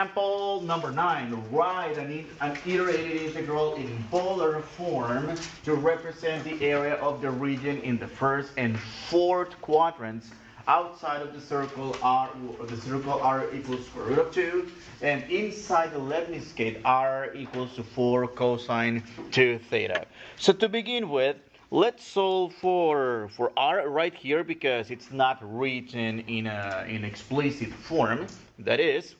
Example number 9, write an iterated integral in polar form to represent the area of the region in the first and fourth quadrants outside of the circle r equals square root of 2, and inside the lemniscate r equals to 4 cosine 2 theta. So to begin with, let's solve for r right here because it's not written in explicit form. That is,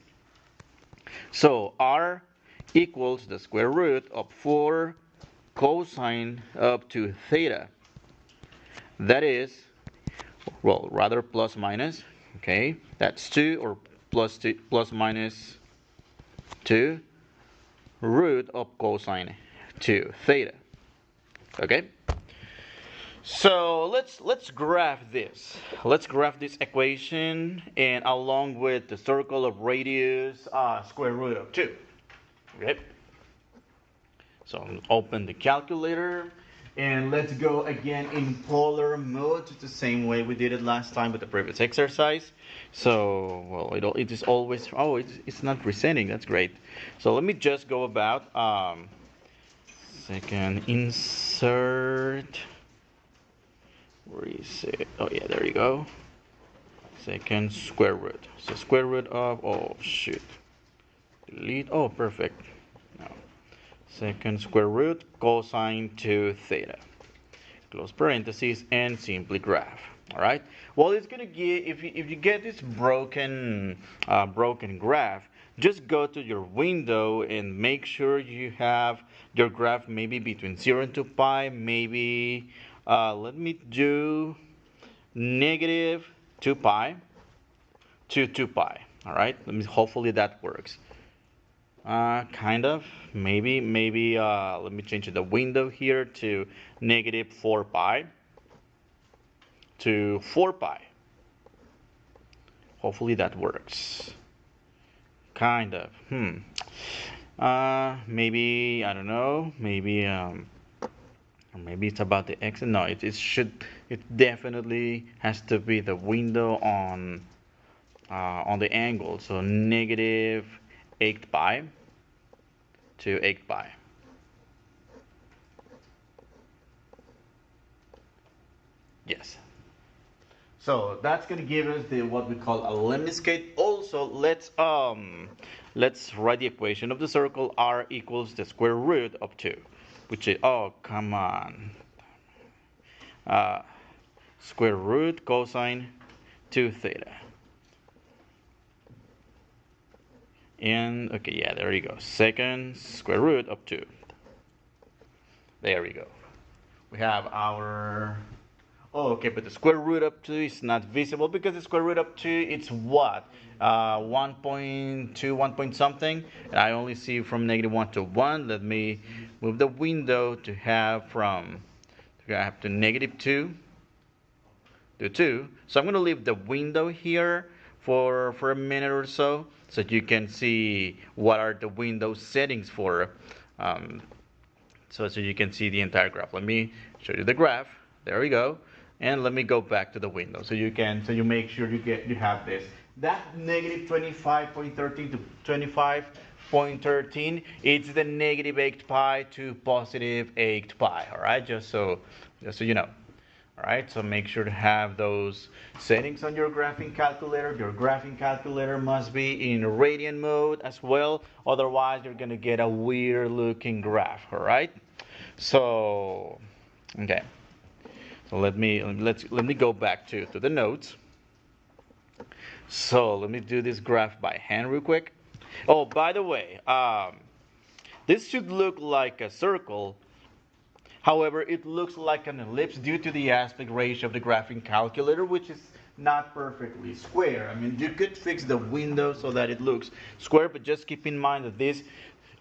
so r equals the square root of 4 cosine up to theta. That is, well, rather plus minus, okay, that's 2 or plus minus 2 root of cosine 2 theta. Okay? So let's graph this. Let's graph this equation, and along with the circle of radius square root of 2. Okay. So open the calculator, and let's go again in polar mode, the same way we did it last time with the previous exercise. So well, it is always it's not presenting. That's great. So let me just go about second insert. Where is it? Oh yeah, there you go. Second square root. So square root of, oh shoot, delete. Oh, perfect. Now, second square root cosine 2 theta. Close parentheses and simply graph. All right. Well, it's gonna give, if you get this broken graph, just go to your window and make sure you have your graph maybe between 0 and 2 pi, maybe let me do negative 2 pi to 2 pi. All right. Hopefully that works. Kind of. Maybe. Let me change the window here to negative 4 pi to 4 pi. Hopefully that works. Kind of. Maybe, I don't know. Maybe it's about the x. No, it definitely has to be the window on the angle. So negative 8 pi to 8 pi. Yes. So that's going to give us what we call a lemniscate. Also, let's write the equation of the circle r equals the square root of 2, which is, oh come on, square root cosine 2 theta. And okay, yeah, there you go. Second square root of 2. There we go. We have our, oh, okay, but the square root of 2 is not visible because the square root of 2, it's what? 1.2, 1 point something. And I only see from negative 1 to 1. Let me move the window to have to negative 2 to 2. So I'm going to leave the window here for a minute or so you can see what are the window settings for. So you can see the entire graph. Let me show you the graph. There we go. And let me go back to the window so you make sure you have this. That negative 25.13 to 25.13, it's the negative 8 pi to positive 8 pi. All right, just so you know. All right, so make sure to have those settings on your graphing calculator. Your graphing calculator must be in radian mode as well. Otherwise, you're going to get a weird looking graph. All right. So, okay. So let me go back to the notes. So let me do this graph by hand real quick. Oh, by the way, this should look like a circle. However, it looks like an ellipse due to the aspect ratio of the graphing calculator, which is not perfectly square. I mean, you could fix the window so that it looks square, but just keep in mind that this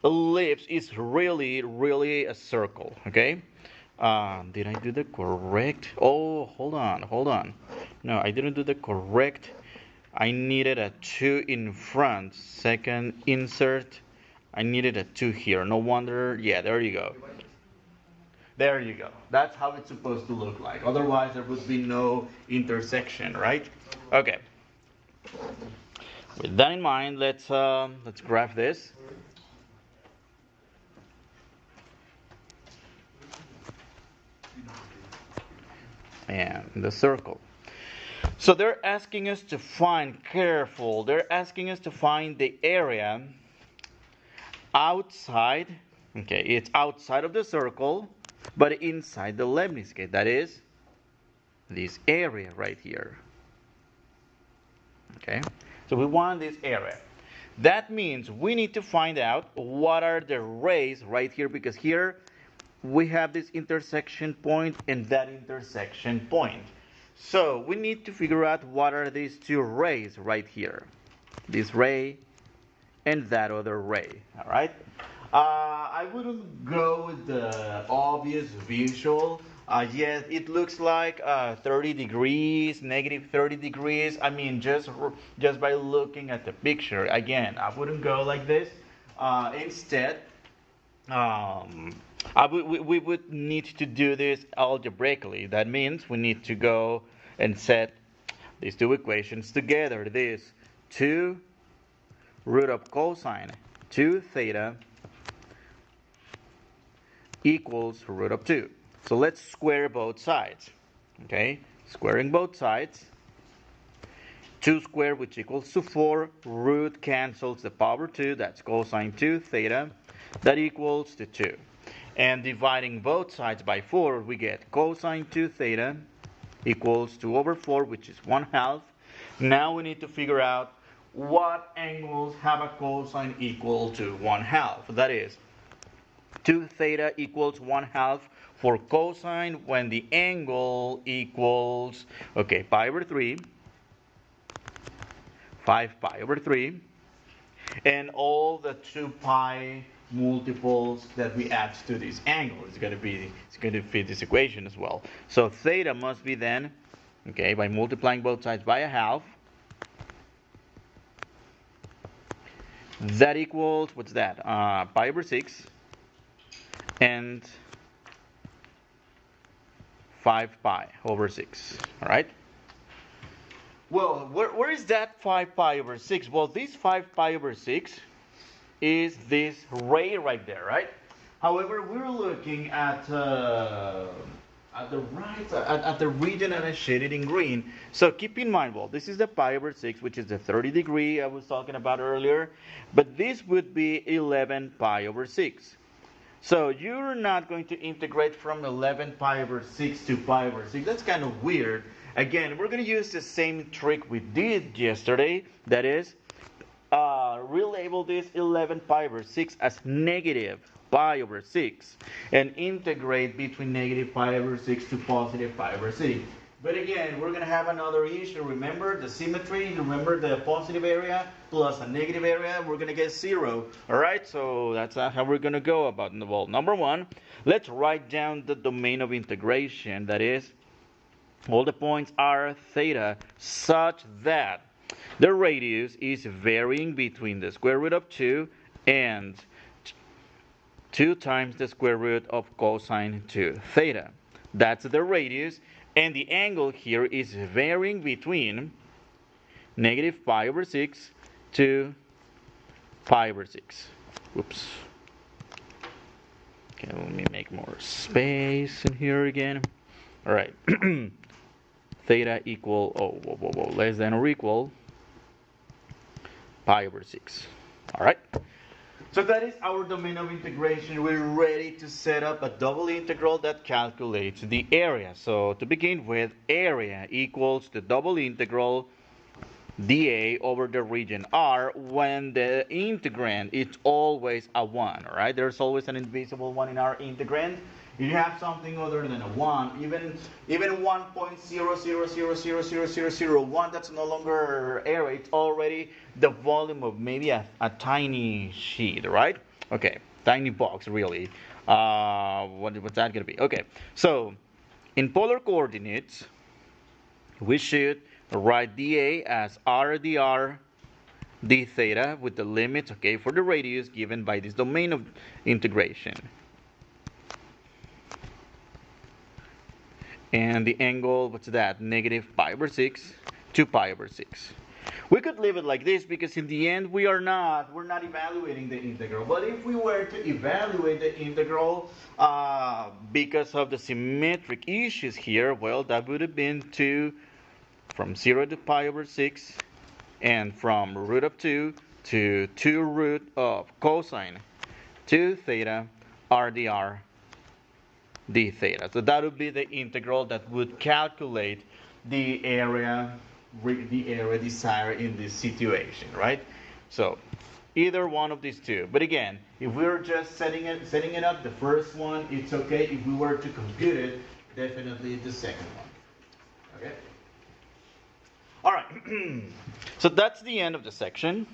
ellipse is really, really a circle, okay? Did I do the correct? Oh, hold on. No, I didn't do the correct. I needed a 2 in front. Second insert. I needed a 2 here. No wonder. Yeah, there you go. There you go. That's how it's supposed to look like. Otherwise, there would be no intersection, right? Okay. With that in mind, let's graph this. And the circle. So they're asking us to find, careful, they're asking us to find the area outside, okay, it's outside of the circle, but inside the lemniscate. That is this area right here. Okay, so we want this area. That means we need to find out what are the rays right here, because here we have this intersection point and that intersection point. So we need to figure out what are these two rays right here. This ray and that other ray. All right. I wouldn't go with the obvious visual. Yes, it looks like 30 degrees, negative 30 degrees. I mean, just by looking at the picture. Again, I wouldn't go like this. Instead, we would need to do this algebraically. That means we need to go and set these two equations together. This 2 root of cosine 2 theta equals root of 2. So let's square both sides. Okay, squaring both sides. 2 squared, which equals to 4. Root cancels the power 2. That's cosine 2 theta. That equals to 2. And dividing both sides by 4, we get cosine 2 theta equals 2 over 4, which is 1/2. Now we need to figure out what angles have a cosine equal to 1/2. That is 2 theta equals 1/2 for cosine when the angle equals, okay, pi over 3, 5 pi over 3, and all the 2 pi multiples that we add to this angle. It's going to fit this equation as well. So theta must be then, okay, by multiplying both sides by 1/2. That equals, what's that? Pi over 6 and 5 pi over 6. All right. Well, where is that 5 pi over 6? Well, this 5 pi over 6 is this ray right there, right? However, we're looking at the right, at the region that is shaded in green. So keep in mind, well, this is the pi over 6, which is the 30 degree I was talking about earlier. But this would be 11 pi over 6. So you're not going to integrate from 11 pi over 6 to pi over 6. That's kind of weird. Again, we're going to use the same trick we did yesterday. That is, relabel this 11 pi over 6 as negative pi over 6 and integrate between negative pi over 6 to positive pi over 6. But again, we're going to have another issue. Remember the symmetry? Remember the positive area plus a negative area? We're going to get 0. All right, so that's how we're going to go about it. Well, number 1, let's write down the domain of integration. That is, all the points are theta such that the radius is varying between the square root of 2 and 2 times the square root of cosine 2 theta. That's the radius. And the angle here is varying between negative pi over 6 to pi over 6. Whoops. Okay, let me make more space in here again. All right. Theta equal, less than or equal pi over 6. All right. So that is our domain of integration. We're ready to set up a double integral that calculates the area. So to begin with, area equals the double integral dA over the region R when the integrand is always a 1. All right, there's always an invisible 1 in our integrand. If you have something other than a 1, even 1.000000001, that's no longer area. It's already the volume of maybe a tiny sheet, right? Okay, tiny box, really. What's that going to be? Okay, so in polar coordinates, we should write dA as r dr d theta with the limits, okay, for the radius given by this domain of integration. And the angle, what's that? Negative pi over 6 to pi over 6. We could leave it like this because in the end we're not evaluating the integral. But if we were to evaluate the integral because of the symmetric issues here, well, that would have been 2 from 0 to pi over 6 and from root of 2 to 2 root of cosine 2 theta r dr d theta. So that would be the integral that would calculate the area desired in this situation, right? So either one of these two. But again, if we're just setting it up, the first one, it's okay. If we were to compute it, definitely the second one. Okay? All right. So that's the end of the section.